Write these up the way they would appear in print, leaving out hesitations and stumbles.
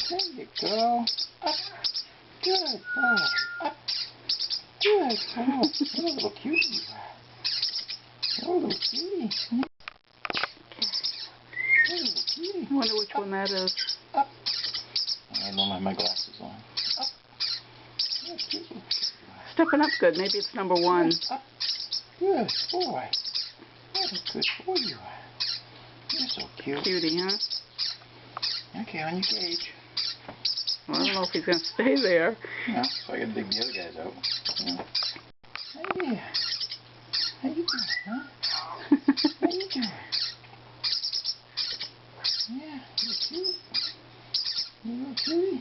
There you go. Up. Good boy. Up. Good boy. What a little cutie you are. What a little cutie. What a little cutie. I wonder which one that is. Up. I don't have my glasses on. Up. Good cutie. Stepping up good. Maybe it's number 1. Up. Good boy. What a good boy you are. You're so cute. Cutie, huh? Okay, on your cage. Well, I don't know if he's going to stay there. No, so I got to dig the other guys out. Yeah. Hey, how you doing, huh? How you doing? Yeah, you're cute. You're a little cutie.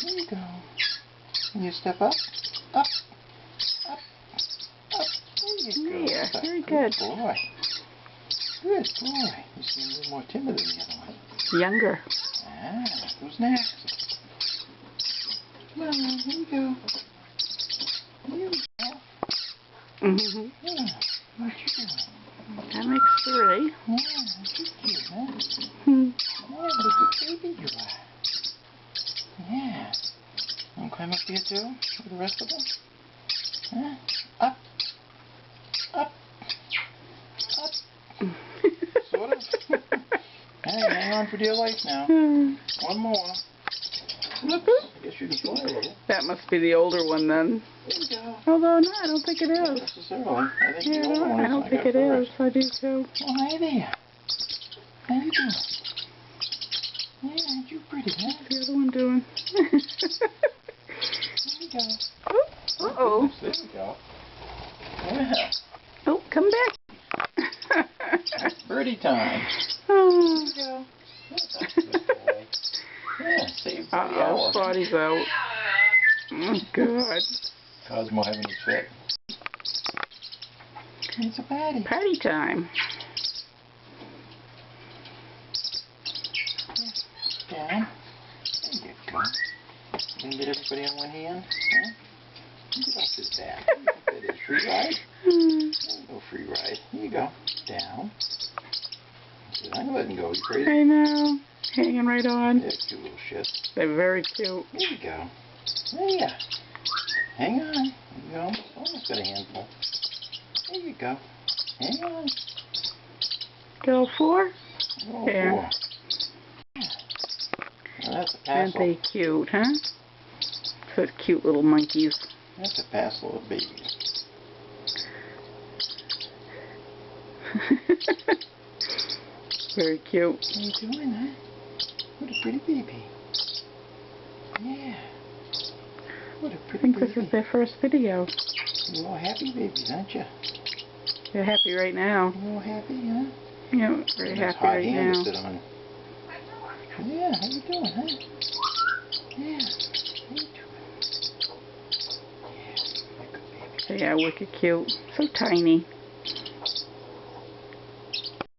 There you go. Can you step up? Up. Up. Up. There you go. Yeah, very good. good. Boy. Good boy. You seem a little more timid than the other one. Younger. Ah, who's next? Come on, here you go. Here we go. Mm-hmm. Yeah, what you doing? That makes 3. Yeah, you're cute, huh? Hmm. Yeah, what a good baby you are. Yeah. Want to climb up here too? With the rest of them? Huh? Up. Up. Up. Sort of. Hey, hang on for dear life now. One more. I guess you can fly a little. That must be the older one then. There you go. Although, no, I don't think it Not is. necessarily. I think Yeah, the older one I is. don't think it is. I do too. Oh, hi there. How you doing? Yeah, aren't you pretty, huh? What's the other one doing? There you go. Uh-oh. There you go. Yeah. Oh, come back. Birdie time. Oh. There you go. That's a good boy. Yeah, saved 3 hours. Spotty's out. Oh, God. Cosmo having his fit. It's a patty. Patty time. Down. There you go. You can get everybody on one hand. Huh? Get off his back. That is free ride. There you go, free ride. Here you go. Down. I'm letting go. You crazy? I know. Hanging right on. They're cute little shit. They're very cute. There you go. There. Hang on. You almost got a handful. There you go. Hang on. Go 4? Oh, There. 4. Now that's a Aren't passel. they cute, huh? Such cute little monkeys. That's a passel of babies. Very cute. What are you doing, huh? What a pretty baby. Yeah. What a I pretty think baby. this is their first video. You're all happy babies, aren't you? They're happy right now. You're all happy, huh? Yeah, very Nice happy hot right hand now. to sit on. Yeah, how you doing, huh? Yeah. How you doing? Yeah, you're a good baby. Yeah, wicked cute. So tiny.